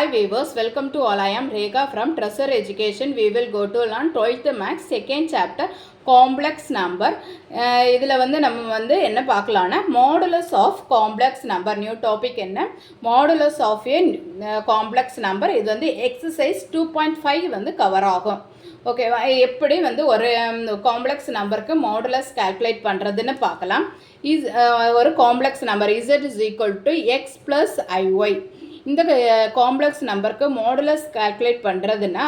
Hi viewers, welcome to all. I am Rekha from Treasure Education. We will go to learn 12th Maths second chapter complex number. இதில் நம்ம என்ன பார்க்கலாம்னா modulus of complex number. New topic என்ன modulus of a complex number. இது exercise 2.5 cover ஆகும். ஓகேவா, எப்படி ஒரு complex நம்பருக்கு மாடுலஸ் கால்குலேட் பண்ணுறதுன்னு பார்க்கலாம். ஒரு complex number z is equal to x plus iy. இந்த காம்ப்ளெக்ஸ் நம்பருக்கு மாடுலஸ் கால்குலேட் பண்ணுறதுன்னா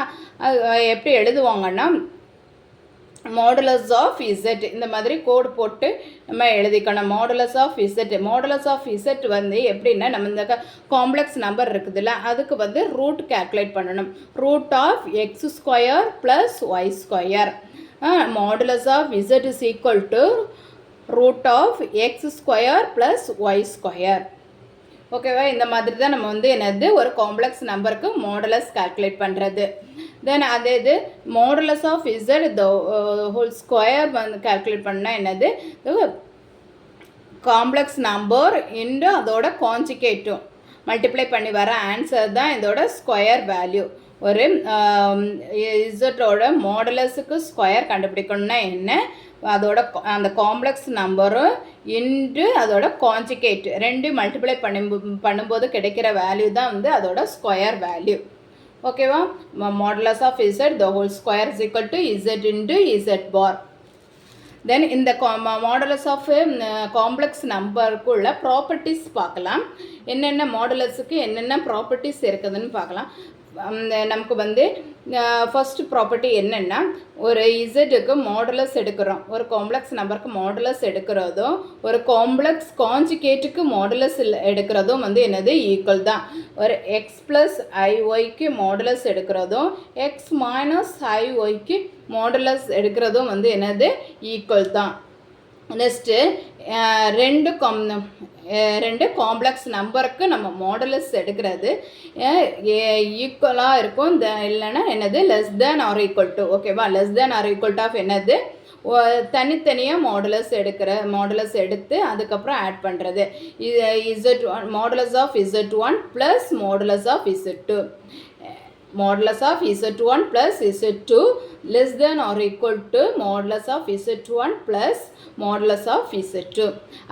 எப்படி எழுதுவாங்கன்னா மாடுலஸ் ஆஃப் z இந்த மாதிரி கோடு போட்டு நம்ம எழுதிக்கணும். Modulus of z, modulus of z எப்படின்னா நம்ம இந்த காம்ப்ளெக்ஸ் நம்பர் இருக்குதுல்ல அதுக்கு ரூட் கால்குலேட் பண்ணணும். Root of X square plus Y square. Modulus of z is equal to root of X square plus Y square. ஓகேவா, இந்த மாதிரி தான் நம்ம என்னது ஒரு காம்ப்ளெக்ஸ் நம்பருக்கு மாடுலஸ் கால்குலேட் பண்ணுறது. தென் அதே இது modulus of z the whole square calculate பண்ணால் என்னது காம்ப்ளெக்ஸ் நம்பர் இன்டு அதோட கான்ஜுகேட்டும் மல்டிப்ளை பண்ணி வர ஆன்சர் தான் இதோட ஸ்கொயர் வேல்யூ. ஒரு இசட்டோட மாடுலஸுக்கு ஸ்கொயர் கண்டுபிடிக்கணும்னா என்ன, அதோட அந்த காம்ப்ளெக்ஸ் நம்பரும் இன்டு அதோட கான்ஜுகேட் ரெண்டு மல்டிப்ளை பண்ணும்போது கிடைக்கிற வேல்யூ தான் அதோட ஸ்கொயர் வேல்யூ. ஓகேவா, modulus of z the whole square is equal to z into z bar. Then இந்த மாடுலஸ் ஆஃப் காம்ப்ளெக்ஸ் நம்பருக்குள்ள ப்ராப்பர்ட்டிஸ் பார்க்கலாம். என்னென்ன மாடுலஸுக்கு என்னென்ன ப்ராப்பர்ட்டிஸ் இருக்குதுன்னு பார்க்கலாம். நமக்கு ஃபர்ஸ்ட் ப்ராப்பர்ட்டி என்னென்னா ஒரு இசட்டுக்கு மாடுலஸ் எடுக்கிறோம், ஒரு காம்ப்ளெக்ஸ் நம்பருக்கு மாடுலஸ் எடுக்கிறதும் ஒரு காம்ப்ளெக்ஸ் கான்ஜுகேட்டுக்கு மாடுலஸ் எடுக்கிறதும் என்னது ஈக்குவல் தான். ஒரு எக்ஸ் ப்ளஸ் ஐஒய்க்கு மாடுலஸ் எடுக்கிறதும் எக்ஸ் மைனஸ் ஐஒய்க்கு மாடுலஸ் எடுக்கிறதும் என்னது ஈக்குவல் தான். நெக்ஸ்ட்டு ரெண்டு காம்ப்ளெக்ஸ் நம்பருக்கு நம்ம மாடுலஸ் எடுக்கிறது ஈக்குவலாக இருக்கும், இல்லைன்னா என்னது less than or equal to. ஓகேவா, less than or equal to of என்னது தனித்தனியாக மாடுலஸ் எடுத்து அதுக்கப்புறம் ஆட் பண்ணுறது. z1 modulus of z1 plus modulus of z2. Modulus of z1 plus z2 less than or equal to modulus of z1 plus modulus of z2.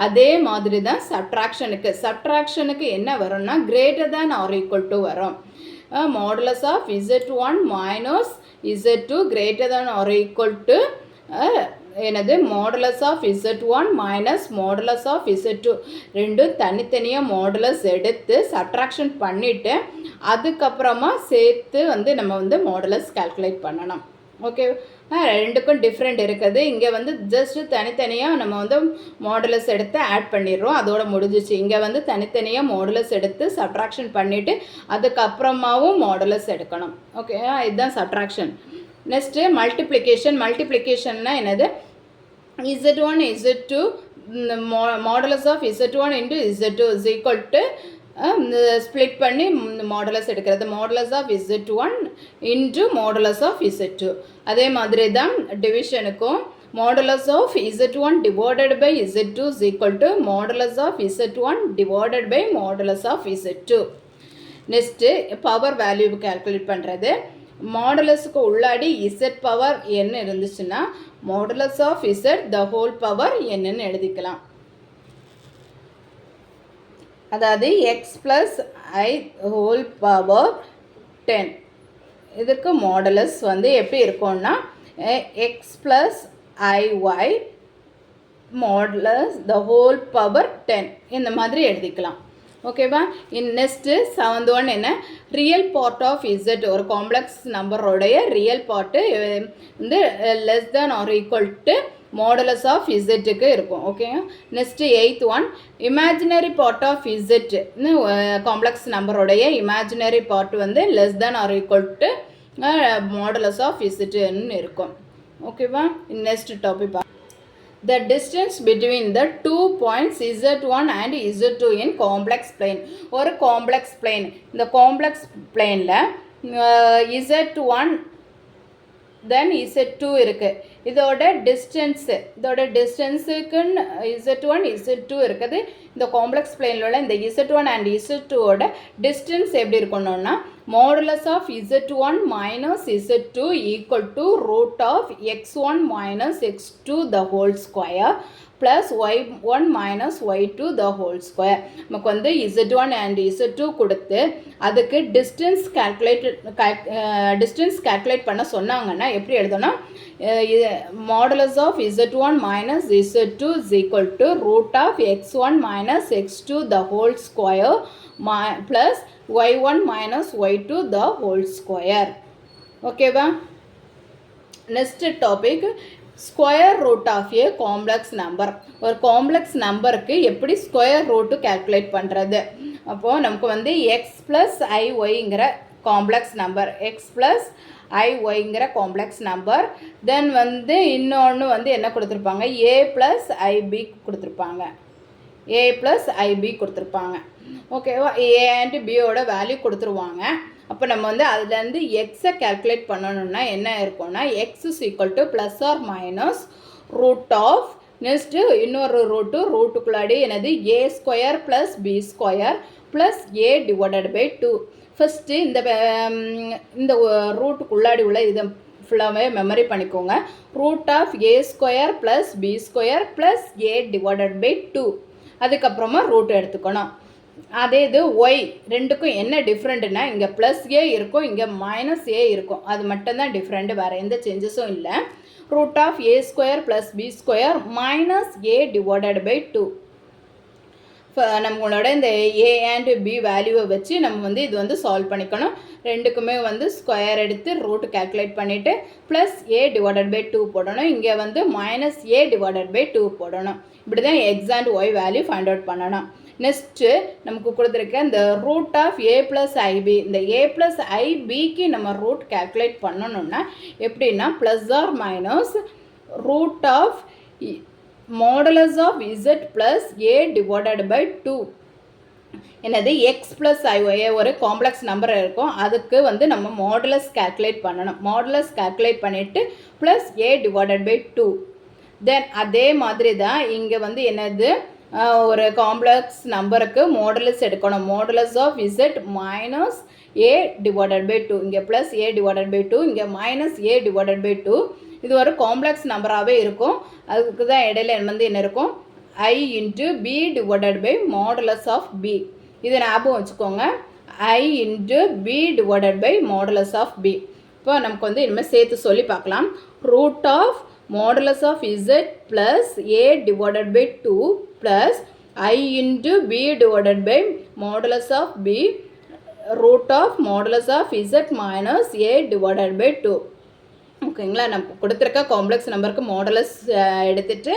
அதே மாதிரி தான் சப்ட்ராக்ஷனுக்கு என்ன வரும்னா greater than or equal to வரும். Modulus of z1 minus z2 greater than or equal to என்னது modulus of z1 minus modulus of z2 ரெண்டும் தனித்தனியாக modulus எடுத்து சப்ட்ராக்ஷன் பண்ணிவிட்டு அதுக்கப்புறமா சேர்த்து நம்ம மாடுலஸ் கால்குலேட் பண்ணணும். ஓகே, ரெண்டுக்கும் டிஃப்ரெண்ட் இருக்குது. இங்கே ஜஸ்ட் தனித்தனியாக நம்ம மாடுலஸ் எடுத்து ஆட் பண்ணிடுறோம், அதோட முடிஞ்சிச்சு. இங்கே தனித்தனியாக மாடுலஸ் எடுத்து சப்ட்ராக்ஷன் பண்ணிவிட்டு அதுக்கப்புறமாவும் மாடுலஸ் எடுக்கணும். ஓகே, இதுதான் சப்ட்ராக்ஷன். நெக்ஸ்ட்டு மல்டிப்ளிகேஷன்னா என்னது z1 z2 modulus of z1 into z2 is equal to split பண்ணி மாடுலஸ் எடுக்கிறது modulus of z1 into modulus of z2. அதே மாதிரி தான் டிவிஷனுக்கும் modulus of z1 divided by z2 is equal to modulus of z1 divided by modulus of z2. Next power value calculate பண்ணுறது. மாடுலஸுக்கு உள்ளாடி z power n இருந்துச்சுன்னா modulus of z the whole power என்னன்னு எழுதிக்கலாம். அதாவது x plus i whole power 10. இதுக்கு மாடுலஸ் எப்படி இருக்கும்னா x plus i y modulus the whole power 10 இந்த மாதிரி எழுதிக்கலாம். ஓகேவா, நெக்ஸ்ட்டு 7th ஒன் என்ன ரியல் பார்ட் ஆஃப் z ஒரு காம்ப்ளெக்ஸ் நம்பரோடைய real part less than or equal to modulus of z இருக்கும். Okay, next 8th one imaginary part of z complex நம்பரோடைய imaginary part less than or equal to modulus of zன்னு இருக்கும். ஓகேவா, next topic the distance between the 2 points z1 and z2 in complex plane. ஒரு complex plane, இந்த complex planeல z1 தென் Z2 இருக்குது. இதோட டிஸ்டன்ஸுக்குன்னு Z1 Z2 இருக்குது. இந்த காம்ப்ளெக்ஸ் பிளேனில் உள்ள இந்த Z1 அண்ட் Z2ஓட டிஸ்டன்ஸ் எப்படி இருக்கணும்னா modulus of Z1 minus Z2 equal to root of x1 minus x2 the whole square plus y1 minus y2 the whole square. நமக்கு வந்து z1 and z2 கொடுத்து அதுக்கு டிஸ்டன்ஸ் calculate பண்ண சொன்னாங்கன்னா எப்படி எழுதணும் modulus of z1 minus z2 is equal to root of x1 minus x2 the whole square plus y1 minus y2 the whole square. ஓகேவா? Next topic square root of a complex number. ஒரு complex நம்பருக்கு எப்படி square root calculate பண்ணுறது? அப்போது நமக்கு வந்து x plus ஐஒய்ங்கிற complex number, x plus ஐஒய்ங்கிற காம்ப்ளெக்ஸ் நம்பர். தென் வந்து இன்னொன்று வந்து என்ன கொடுத்துருப்பாங்க, ஏ ப்ளஸ் ஐபி கொடுத்துருப்பாங்க, ஏ ப்ளஸ் ஐபி கொடுத்துருப்பாங்க. ஓகேவா? ஏ அண்ட் பியோட வேல்யூ கொடுத்துருவாங்க. அப்போ நம்ம வந்து அதுலேருந்து எக்ஸை கேல்குலேட் பண்ணணும்னா என்ன இருக்கும்னா x is equal to plus or minus root of next இன்னொரு ரூட்டுக்குள்ளாடி என்னது a square plus B square plus A divided by 2. First இந்த ரூட்டுக்குள்ளாடி உள்ள இதை ஃபுல்லாகவே மெமரி பண்ணிக்கோங்க. Root of A square plus B square plus A divided by 2. அதுக்கப்புறமா ரூட் எடுத்துக்கணும். அதே இது ஒய் ரெண்டுக்கும் என்ன டிஃப்ரெண்ட்டுனா இங்கே ப்ளஸ் ஏ இருக்கும், இங்கே மைனஸ் ஏ இருக்கும். அது மட்டும்தான் டிஃப்ரெண்ட்டு, வேறு எந்த சேஞ்சஸும் இல்லை. Root of A square plus B square minus A divided by 2. நம்மளோட இந்த ஏ அண்ட் பி வேல்யூவை வச்சு நம்ம வந்து இது வந்து சால்வ் பண்ணிக்கணும். ரெண்டுக்குமே வந்து ஸ்கொயர் எடுத்து ரூட் கேல்குலேட் பண்ணிவிட்டு ப்ளஸ் ஏ டிவைடட் பை 2 போடணும். இங்கே வந்து மைனஸ் ஏ டிவைடட் பை 2 போடணும். இப்படி தான் X and Y value find out பண்ணணும். நெக்ஸ்ட்டு நமக்கு கொடுத்துருக்க இந்த root of A plus i b, இந்த ஏ ப்ளஸ் ஐபிக்கு நம்ம ரூட் கேல்குலேட் பண்ணணும்னா எப்படின்னா plus or minus root of modulus of Z plus A divided by 2. என்னது எக்ஸ் ப்ளஸ் ஐஒய் ஒரு காம்ப்ளெக்ஸ் நம்பர் இருக்கும், அதுக்கு வந்து நம்ம மாடுலஸ் கேல்குலேட் பண்ணணும். மாடுலஸ் கேல்குலேட் பண்ணிவிட்டு ப்ளஸ் ஏ டிவைடட் பை 2. தென் அதே மாதிரி தான் இங்கே வந்து என்னது ஒரு காம்ப்ளெக்ஸ் நம்பருக்கு மாடுலஸ் எடுக்கணும். Modulus of Z minus A divided by 2. இங்கே ப்ளஸ் ஏ டிவைடட் பை 2, இங்கே மைனஸ் ஏ டிவைடட் பை 2. இது ஒரு காம்ப்ளெக்ஸ் நம்பராகவே இருக்கும். அதுக்கு தான் இடையில வந்து என்ன இருக்கும் i into b divided by modulus of b. இதை ஞாபகம் வச்சுக்கோங்க, i into b divided by modulus of b. இப்போ நமக்கு வந்து இனிமேல் சேர்த்து சொல்லி பார்க்கலாம். Root of modulus of z plus a divided by 2 plus I into b divided by modulus of b root of modulus of z minus a divided by 2. ஓகேங்களா? நம்ம கொடுத்துருக்க காம்ப்ளெக்ஸ் நம்பருக்கு மாடுலஸ் எடுத்துகிட்டு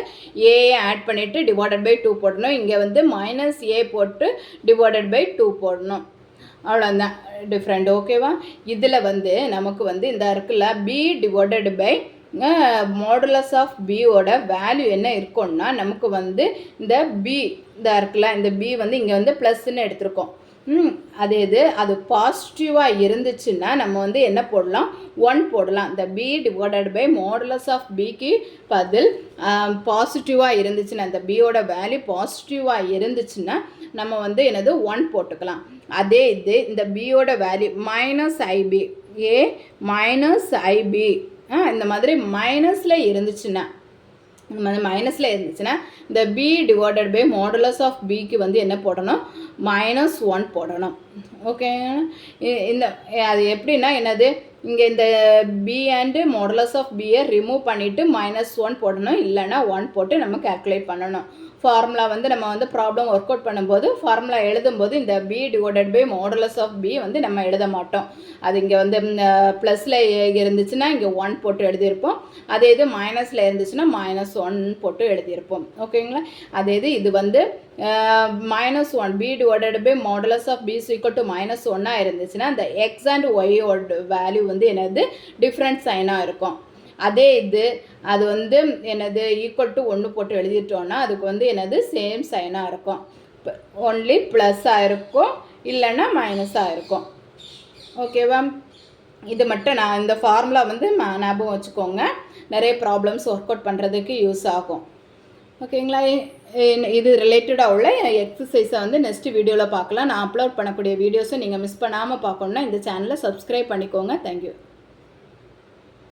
ஏ ஆட் பண்ணிவிட்டு டிவைடட் பை 2 போடணும். இங்கே வந்து minus ஏ போட்டு டிவைடட் பை 2 போடணும். அவ்வளோதான் டிஃப்ரெண்ட். ஓகேவா? இதில் வந்து நமக்கு வந்து இந்த இருக்குல்ல B divided by modulus of பியோட வேல்யூ என்ன இருக்கும்னா நமக்கு வந்து இந்த பி இதாக இருக்குல்ல, இந்த பி வந்து இங்கே வந்து ப்ளஸ்ன்னு எடுத்திருக்கோம். அதே இது அது பாசிட்டிவாக இருந்துச்சுன்னா நம்ம வந்து என்ன போடலாம் 1 போடலாம். இந்த B divided by modulus of பிக்கு பதில் பாசிட்டிவாக இருந்துச்சுன்னா இந்த பியோட வேல்யூ பாசிட்டிவாக இருந்துச்சுன்னா நம்ம வந்து என்னது 1 போட்டுக்கலாம். அதே இது இந்த பியோட value minus i b, A minus i b இந்த மாதிரி மைனஸில் இருந்துச்சுன்னா இந்த B divided by modulus of பிக்கு வந்து என்ன போடணும் -1 போடணும். ஓகே? இந்த அது எப்படின்னா என்னது இங்கே இந்த பி அண்டு மாடுலஸ் ஆஃப் பியை ரிமூவ் பண்ணிவிட்டு -1 போடணும், இல்லைன்னா 1 போட்டு நம்ம கேல்குலேட் பண்ணணும். ஃபார்முலா வந்து நம்ம வந்து ப்ராப்ளம் ஒர்க் அவுட் பண்ணும்போது ஃபார்முலா எழுதும்போது இந்த B divided by modulus of B வந்து நம்ம எழுத மாட்டோம். அது இங்கே வந்து ப்ளஸில் இருந்துச்சுன்னா இங்கே 1 போட்டு எழுதியிருப்போம். அதே இது மைனஸில் இருந்துச்சுன்னா -1 போட்டு எழுதியிருப்போம். ஓகேங்களா? அதே இது வந்து -1 B divided by modulus of B equal to -1 இருந்துச்சுன்னா இந்த எக்ஸ் அண்ட் ஒய்யோட வேல்யூ வந்து என்னது டிஃப்ரெண்ட் சைனாக இருக்கும். அதே இது அது வந்து என்னது ஈக்குவல் டு 1 போட்டு எழுதிட்டோன்னா அதுக்கு வந்து என்னது சேம் சைனாக இருக்கும். ஒன்லி ப்ளஸ்ஸாக இருக்கும், இல்லைன்னா மைனஸாக இருக்கும். ஓகேவா? இது மட்டும் நான் இந்த ஃபார்முலா வந்து ஞாபகம் வச்சுக்கோங்க. நிறைய ப்ராப்ளம்ஸ் ஒர்க் அவுட் பண்ணுறதுக்கு யூஸ் ஆகும். ஓகேங்களா? இது ரிலேட்டடாக உள்ள எக்ஸசைஸை வந்து நெக்ஸ்ட் வீடியோவில் பார்க்கலாம். நான் அப்லோட் பண்ணக்கூடிய வீடியோஸை நீங்கள் மிஸ் பண்ணாமல் பார்க்கணுன்னா இந்த சேனலை சப்ஸ்கிரைப் பண்ணிக்கோங்க. தேங்க்யூ.